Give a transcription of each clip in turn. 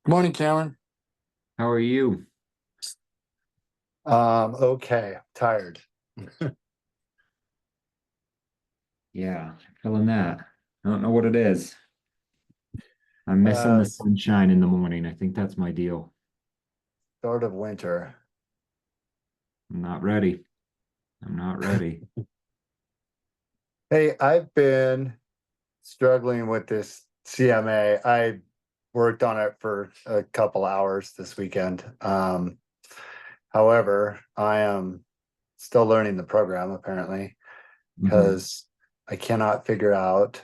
Good morning, Cameron. How are you? Okay, tired. Yeah, feeling that. I don't know what it is. I'm missing the Uh, sunshine in the morning. I think that's my deal. Start of winter. I'm not ready. I'm not ready. Hey, I've been struggling with this CMA. I worked on it for a couple hours this weekend. However, I am still learning the program apparently hmm because I cannot figure out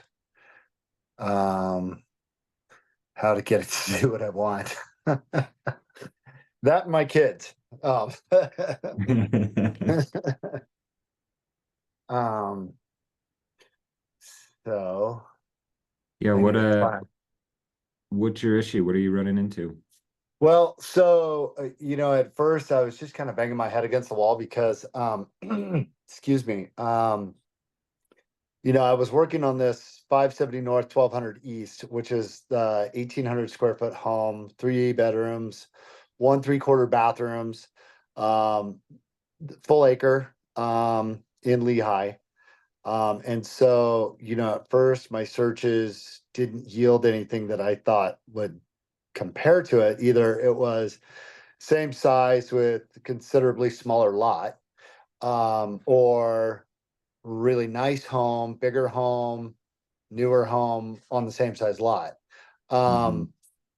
um how to get it to do what I want. That and my kids. Um, um, so Yeah, I need to find. what's your issue? What are you running into? Well, so at first I was just kind of banging my head against the wall because, excuse me, I was working on this 570 North, 1200 East, which is the 1,800 square foot home, 3 bedrooms, 1 3/4 bathrooms, um, full acre, in Lehigh. And so, at first my searches didn't yield anything that I thought would compare to it. Either it was same size with considerably smaller lot, or really nice home, bigger home, newer home on the same size lot. hmm Um,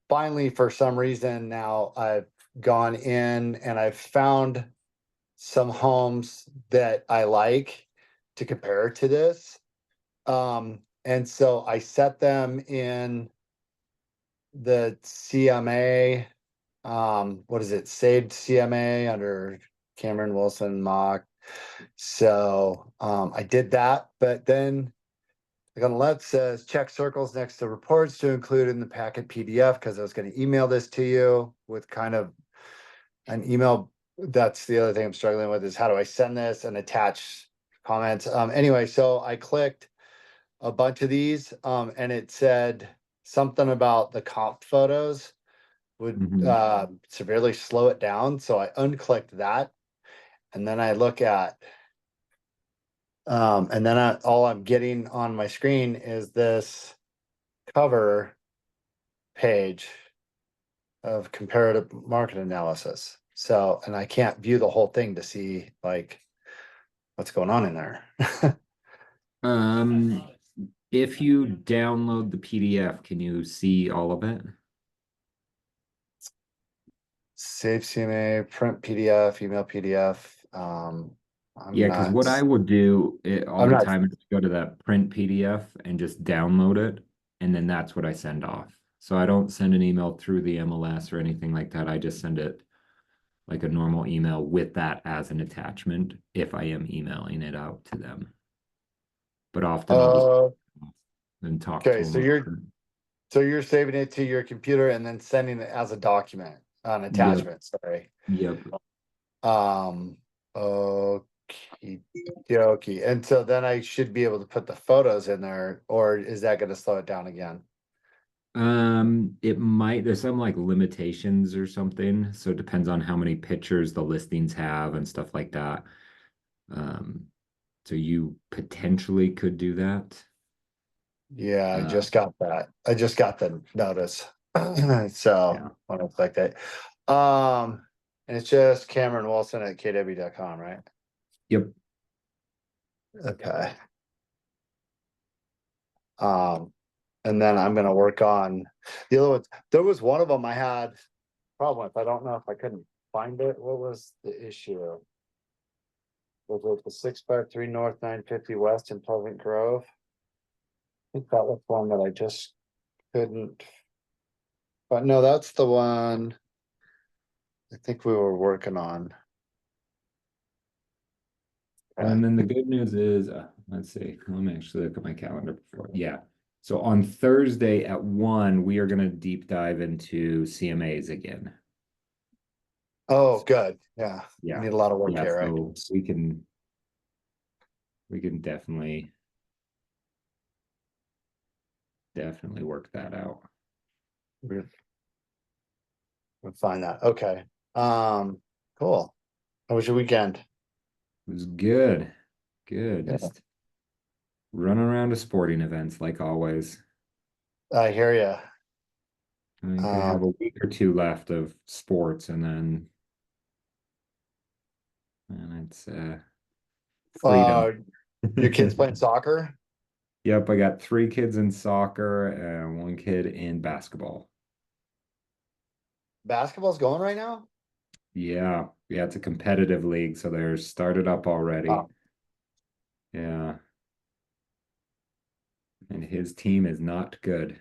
Finally, for some reason, now I've gone in and I've found some homes that I like to compare to this. And so I set them in the CMA, what is it, saved CMA under Cameron Wilson Mock. So I did that, but then like on the left says check circles next to reports to include in the packet PDF because I was going to email this to you with kind of an email. That's the other thing I'm struggling with is how do I send this and attach comments. Anyway, so I clicked a bunch of these, and it said something about the comp photos would hmm severely slow it down. So I unclicked that, and then I look at, and then all I'm getting on my screen is this cover page of comparative market analysis. So, and I can't view the whole thing to see like what's going on in there. Um, if you download the PDF, can you see all of it? Save CMA, print PDF, email PDF. I'm Yeah, because not, what I would do all I'm the not, time is go to that print PDF and just download it, and then that's what I send off. So I don't send an email through the MLS or anything like that. I just send it like a normal email with that as an attachment if I am emailing it out to them. But often I'll just uh, and talk to okay. them So about you're, it. so you're saving it to your computer and then sending it as a document, an Yep, attachment, sorry. yep. Um, okay, okay. And so then I should be able to put the photos in there, or is that gonna slow it down again? It might, there's some like limitations or something. So it depends on how many pictures the listings have and stuff like that. Um, so you potentially could do that. Yeah, I Uh, just got that. I just got the notice. So yeah. when it's like that. And it's just Cameron Wilson at KW.com, right? Yep. Okay. Um, and then I'm gonna work on the other ones. There was one of them I had problem with. I don't know if I couldn't find it. What was the issue? Was it the 653 North 950 West in Pleasant Grove? I think that was one that I just couldn't. But no, that's the one I think we were working on. Okay. And then the good news is, let's see, let me actually look at my calendar before. Yeah. So on Thursday at 1, we are going to deep dive into CMAs again. Oh, So, good. Yeah. We yeah. need a lot of work Yeah. here, right? So we can definitely work that out. We'll find that. Okay. Cool. How was your weekend? It was good. Good. Yeah. Just running around to sporting events like always. I hear you. I think I have Um, a week or two left of sports and it's freedom. uh, your kids playing soccer? Yep, I got three kids in soccer and one kid in basketball. Basketball's going right now? Yeah, yeah, it's a competitive league, so they're started up already. Oh. Yeah, and his team is not good.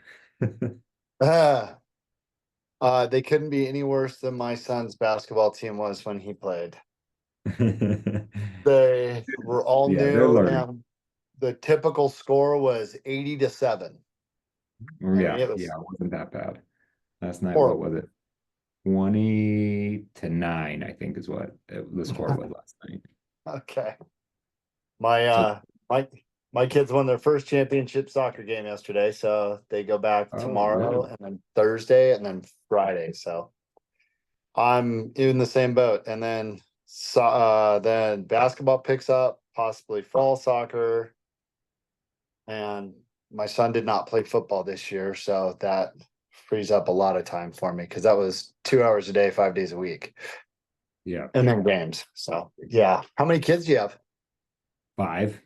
They couldn't be any worse than my son's basketball team was when he played. They were all Yeah, they're new, learning. and the typical score was 80-7. Oh I mean, yeah, it yeah, was it wasn't that bad. Last night, what was horrible. it? 20-9, I think is what the score was last night. Okay. My So, my my kids won their first championship soccer game yesterday, so they go back oh, tomorrow good. and then Thursday and then Friday. So I'm in the same boat. And then basketball picks up, possibly fall soccer. And my son did not play football this year, so that frees up a lot of time for me because that was 2 hours a day, 5 days a week, Yeah, and then games. So yeah. How many kids do you have? five.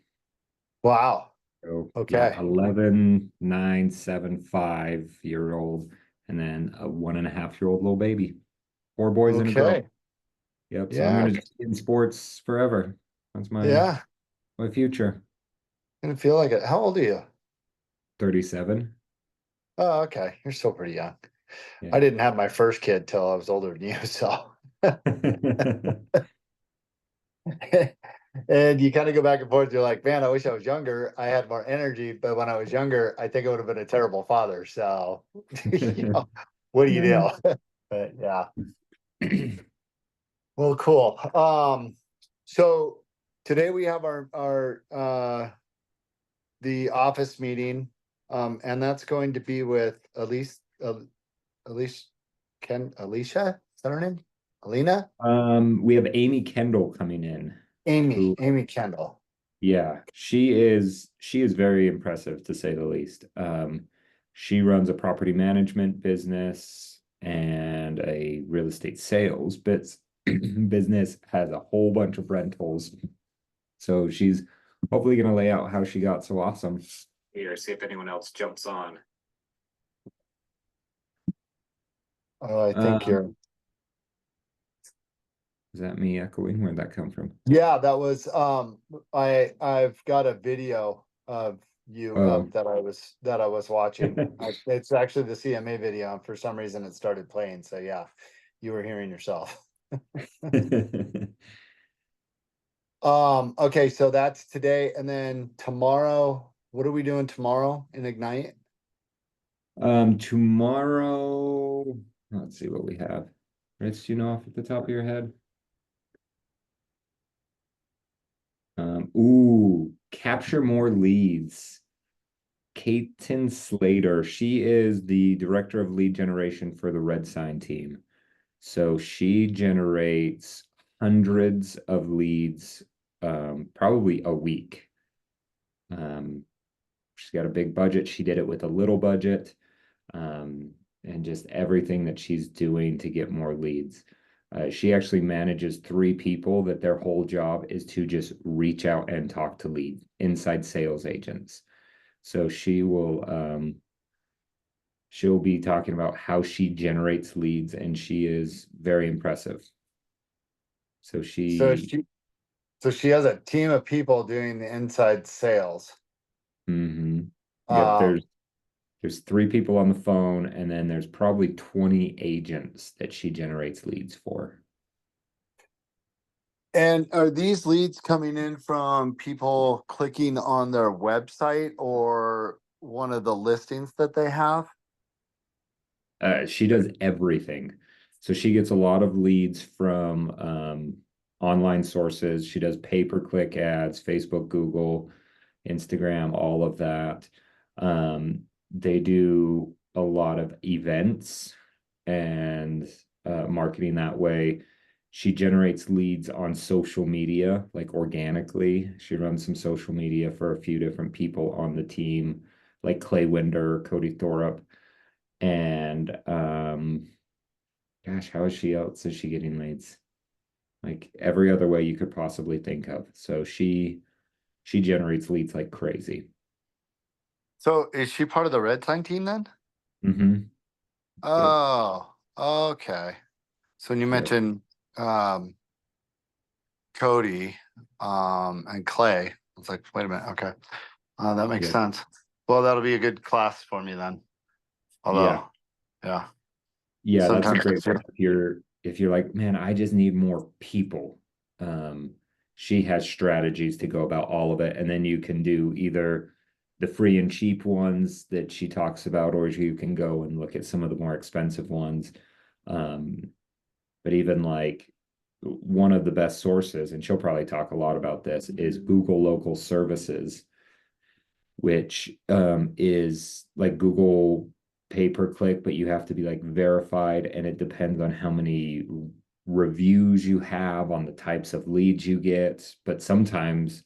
Wow. So yeah, Okay. 11, 9, 7, 5 year old, and then a 1.5 year old little baby. Four boys and a girl. Okay. Yep. So I'm Yeah. gonna just be in sports forever. That's Yeah. my future. Gonna feel like it. How old are you? 37. Oh, okay. You're still pretty young. I Yeah. didn't have my first kid till I was older than you, so and you kind of go back and forth. You're like, man, I wish I was younger. I had more energy, but when I was younger, I think I would have been a terrible father. So, what do you Yeah. do? But yeah, well, cool. So today we have our the office meeting, and that's going to be with Elise, Alicia, is that her name? Alina, We have Amy Kendall coming in, who, Amy Kendall. yeah, she is very impressive to say the least. She runs a property management business and a real estate sales business, has a whole bunch of rentals. So she's hopefully going to lay out how she got so awesome. Here, see if anyone else jumps on. Oh, I think Um, you're. is that me echoing? Where'd that come from? Yeah, that was I've got a video of you Oh. that I was watching. It's actually the CMA video, and for some reason it started playing. So yeah, you were hearing yourself. Okay, so that's today, and then tomorrow, what are we doing tomorrow in Ignite? Tomorrow, let's see what we have. Rich, do you know off at the top of your head? Capture more leads. Kaiten Slater, she is the director of lead generation for the Red Sign team. So she generates hundreds of leads, probably a week. Um, she's got a big budget. She did it with a little budget, um, and just everything that she's doing to get more leads. She actually manages three people that their whole job is to just reach out and talk to lead inside sales agents. So she'll be talking about how she generates leads, and she is very impressive. So So she, she has a team of people doing the inside sales. mhm. Yep, Um, there's three people on the phone, and then there's probably 20 agents that she generates leads for. And are these leads coming in from people clicking on their website or one of the listings that they have? She does everything. So she gets a lot of leads from online sources. She does pay-per-click ads, Facebook, Google, Instagram, all of that. They do a lot of events and marketing that way. She generates leads on social media, like organically. She runs some social media for a few different people on the team, like Clay Winder, Cody Thorup. And gosh, how else is she getting leads? Like every other way you could possibly think of. So she generates leads like crazy. So is she part of the Red Sign team then? Mm-hmm. Yep. Oh, okay. So when you Yep. mentioned um Cody and Clay, I was like, wait a minute, okay. That makes Yep. sense. Well, that'll be a good class for me then. Yeah. Although, yeah, Yeah, that's a sometimes great it's one. If you're like, man, I just need more people. Um, she has strategies to go about all of it, and then you can do either the free and cheap ones that she talks about, or you can go and look at some of the more expensive ones. Um, but even like one of the best sources, and she'll probably talk a lot about this, is Google Local Services, which is like Google pay per click, but you have to be like verified, and it depends on how many reviews you have on the types of leads you get. But sometimes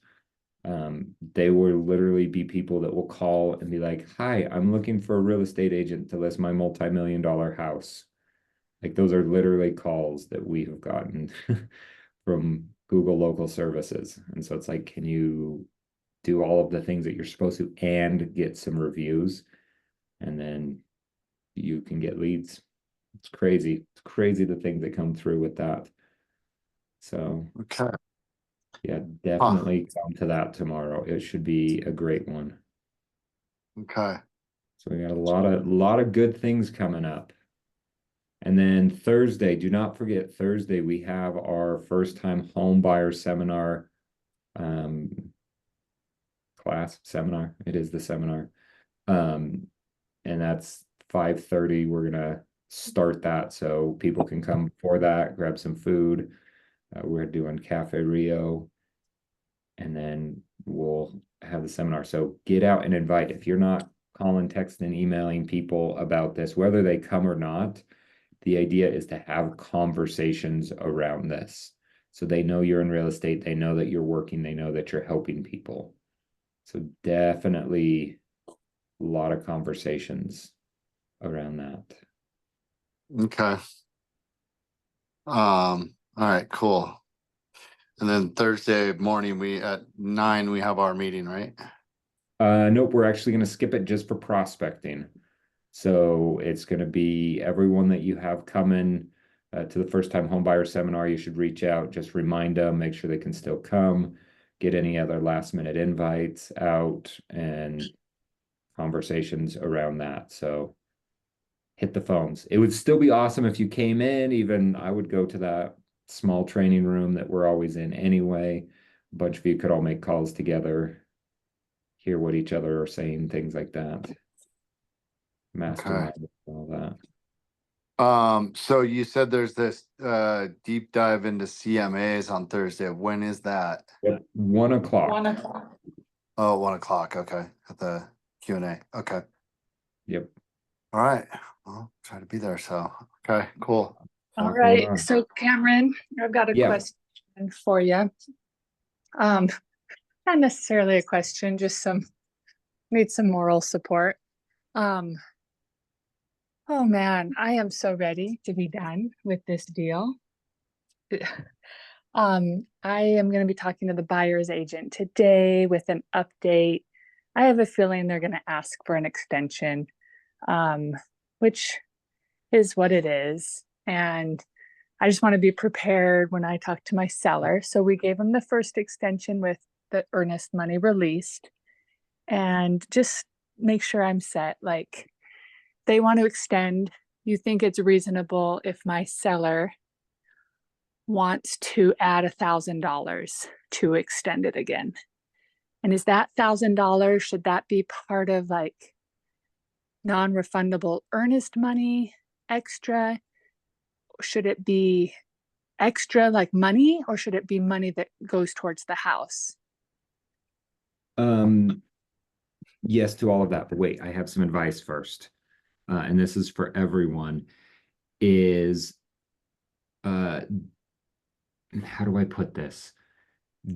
they will literally be people that will call and be like, "Hi, I'm looking for a real estate agent to list my multi-million dollar house." Like those are literally calls that we have gotten from Google local services. And so it's like, can you do all of the things that you're supposed to and get some reviews? And then you can get leads. It's crazy. It's crazy the things that come through with that. So okay. yeah, Huh. definitely come to that tomorrow. It should be a great one. Okay. So we got a lot of good things coming up. And then Thursday, do not forget Thursday, we have our first time home buyer seminar um, class seminar. It is the seminar. Um, and that's 5:30. We're gonna start that so people can come before that, grab some food. We're doing Cafe Rio, and then we'll have the seminar. So get out and invite. If you're not calling, texting, emailing people about this, whether they come or not, the idea is to have conversations around this. So they know you're in real estate, they know that you're working, they know that you're helping people. So definitely a lot of conversations around that. Okay. All right, cool. And then Thursday morning, we at 9 we have our meeting, right? Nope, we're actually going to skip it just for prospecting. So it's going to be everyone that you have coming to the first time homebuyer seminar. You should reach out, just remind them, make sure they can still come, get any other last minute invites out, and conversations around that. So hit the phones. It would still be awesome if you came in. Even I would go to that small training room that we're always in anyway. A bunch of you could all make calls together, hear what each other are saying, things like that. Okay. Mastermind, all that. So you said there's this deep dive into CMAs on Thursday. When is that? Yep. 1 o'clock. 1 o'clock. Oh, 1 o'clock. Okay. At the Q&A. Okay. Yep. All right. Well, try to be there. So, okay, cool. A All lot going right. on. So Cameron, I've got a Yeah. question for you. Um, Not necessarily a question, just need some moral support. Um, oh man, I am so ready to be done with this deal. I am going to be talking to the buyer's agent today with an update. I have a feeling they're going to ask for an extension, um, which is what it is. And I just want to be prepared when I talk to my seller. So we gave them the first extension with the earnest money released and just make sure I'm set. Like they want to extend. You think it's reasonable if my seller wants to add $1,000 to extend it again? And is that $1,000, should that be part of like non-refundable earnest money extra? Should it be extra like money, or should it be money that goes towards the house? Um, yes to all of that, but wait, I have some advice first. And this is for everyone, is uh, how do I put this?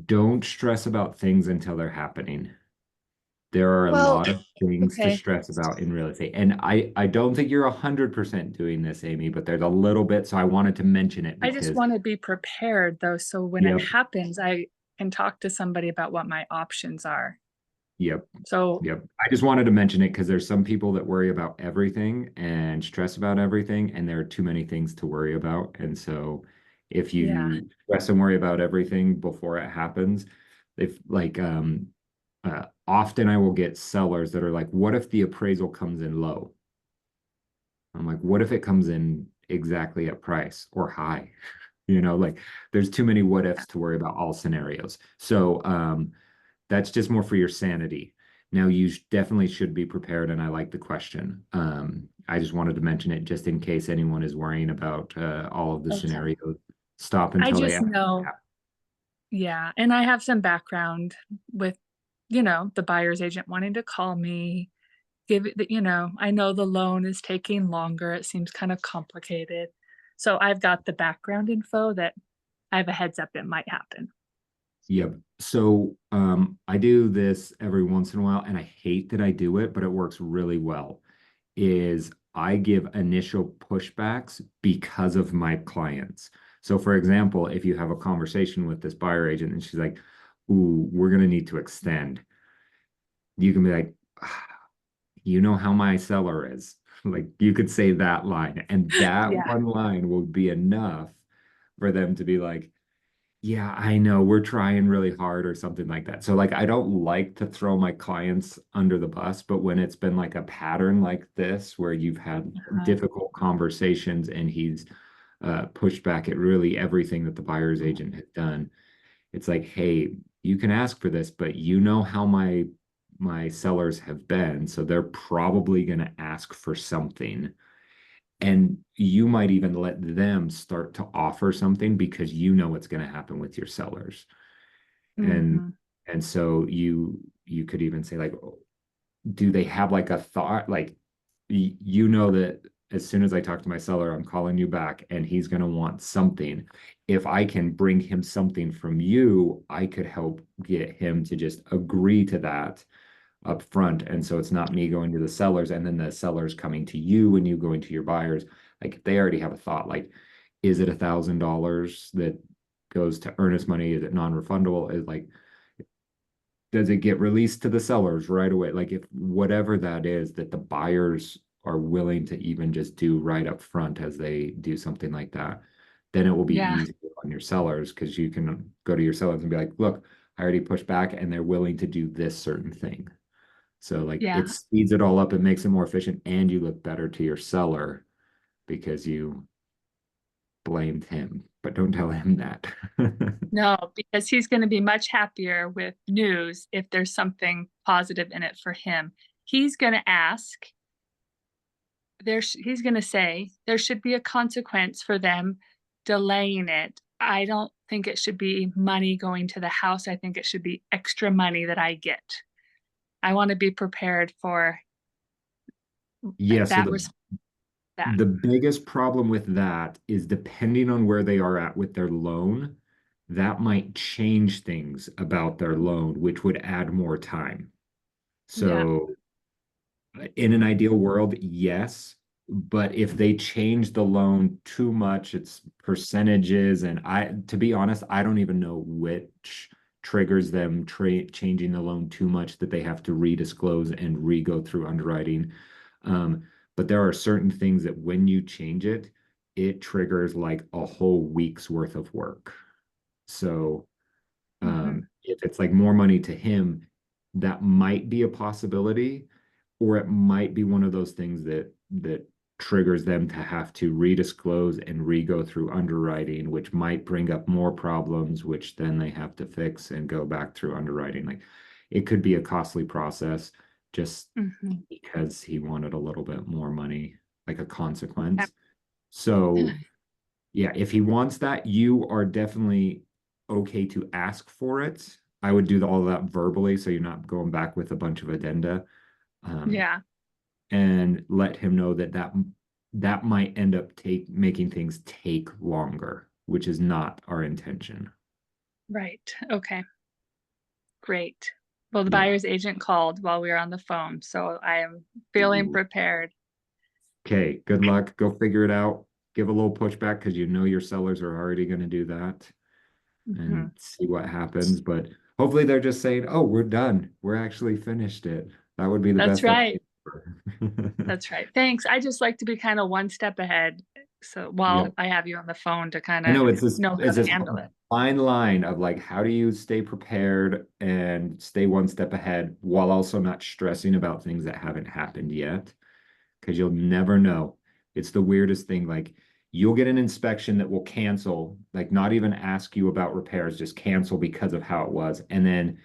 Don't stress about things until they're happening. There are a Well, lot of things to okay. stress about in real estate. And I don't think you're 100% doing this, Amy, but there's a little bit. So I wanted to mention it I just because, want to be prepared though, so when it yep, happens, I can talk to somebody about what my options are. yep, So, yep. I just wanted to mention it because there's some people that worry about everything and stress about everything, and there are too many things to worry about. And so if yeah. you stress and worry about everything before it happens, if like often I will get sellers that are like, what if the appraisal comes in low? I'm like, what if it comes in exactly at price or high? Like there's too many what ifs to worry about all scenarios. So that's just more for your sanity. Now you definitely should be prepared, and I like the question. I just wanted to mention it just in case anyone is worrying about all of the Okay. scenarios. Stop I until they just have. know, yeah. And I have some background with, the buyer's agent wanting to call me, give it, I know the loan is taking longer. It seems kind of complicated. So I've got the background info that I have a heads up it might happen. Yep. So I do this every once in a while, and I hate that I do it, but it works really well. Is I give initial pushbacks because of my clients. So, for example, if you have a conversation with this buyer agent and she's like, "Ooh, we're gonna need to extend," you can be like, "Ah, you know how my seller is." Like you could say that line, and that Yeah. one line will be enough for them to be like, yeah, I know we're trying really hard or something like that. So like I don't like to throw my clients under the bus, but when it's been like a pattern like this where you've had Uh-huh. difficult conversations and he's pushed back at really everything that the buyer's agent has done, it's like, hey, you can ask for this, but you know how my sellers have been, so they're probably going to ask for something. And you might even let them start to offer something because you know what's going to happen with your sellers. And Hmm. and so you could even say like, "Oh, do they have like a thought? Like you know that as soon as I talk to my seller, I'm calling you back and he's going to want something. If I can bring him something from you, I could help get him to just agree to that up front. And so it's not me going to the sellers and then the sellers coming to you and you going to your buyers. Like they already have a thought, like, is it $1,000 that goes to earnest money? Is it non-refundable? Is like, does it get released to the sellers right away? Like if whatever that is that the buyers are willing to even just do right up front as they do something like that, then it will be Yeah. easy on your sellers because you can go to your sellers and be like, look, I already pushed back and they're willing to do this certain thing. So like Yeah. it speeds it all up, it makes it more efficient, and you look better to your seller because you blamed him, but don't tell him that. No, because he's going to be much happier with news if there's something positive in it for him. He's going to ask, he's going to say, there should be a consequence for them delaying it. I don't think it should be money going to the house. I think it should be extra money that I get. I want to be prepared for Yeah, so that the that. the biggest problem with that is depending on where they are at with their loan, that might change things about their loan, which would add more time. Yeah. So in an ideal world, yes. But if they change the loan too much, it's percentages. And to be honest, I don't even know which triggers them changing the loan too much that they have to redisclose and re-go through underwriting. But there are certain things that when you change it, it triggers like a whole week's worth of work. So Hmm. if it's like more money to him, that might be a possibility, or it might be one of those things that triggers them to have to redisclose and re-go through underwriting, which might bring up more problems, which then they have to fix and go back through underwriting. Like it could be a costly process just Hmm. because he wanted a little bit more money, like a consequence. So yeah, if he wants that, you are definitely okay to ask for it. I would do all of that verbally, so you're not going back with a bunch of addenda. Um, Yeah. and let him know that that might end up making things take longer, which is not our intention. Right. Okay. Great. Well, the Yeah. buyer's agent called while we were on the phone, so I am feeling Ooh. prepared. Okay, good luck. Go figure it out. Give a little pushback because you know your sellers are already going to do that Mhm. and see what happens. But hopefully they're just saying, oh, we're done. We're actually finished it. That would be the That's best right. update ever. That's right. Thanks. I just like to be kind of one step ahead. So while Yep. I have you on the phone to kind I of know know how it's to this handle it. fine line of like how do you stay prepared and stay one step ahead while also not stressing about things that haven't happened yet? Because you'll never know. It's the weirdest thing. Like you'll get an inspection that will cancel, like not even ask you about repairs, just cancel because of how it was. And then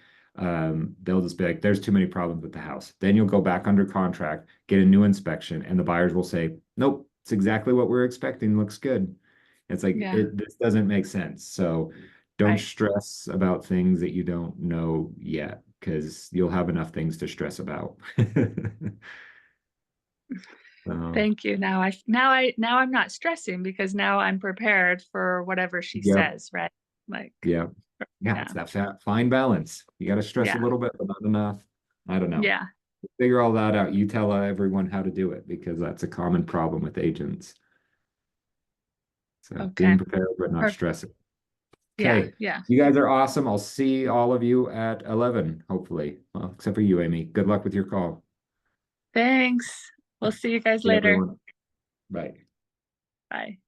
they'll just be like, there's too many problems with the house. Then you'll go back under contract, get a new inspection, and the buyers will say, nope, it's exactly what we're expecting. Looks good. It's like Yeah. this doesn't make sense. So don't Right. stress about things that you don't know yet, because you'll have enough things to stress about. So, Thank you. Now I'm not stressing because now I'm prepared for whatever she yep, says, right? Like, yeah, yeah. yeah. It's that fine balance. You got to stress a Yeah. little bit, but not enough. I don't know. Yeah. Figure all that out. You tell everyone how to do it because that's a common problem with agents. So being Okay. prepared but not Perfect. stressing. Yeah. Okay, Yeah. you guys are awesome. I'll see all of you at 11, hopefully. Well, except for you, Amy. Good luck with your call. Thanks. We'll see you guys See later. everyone. Bye. Bye.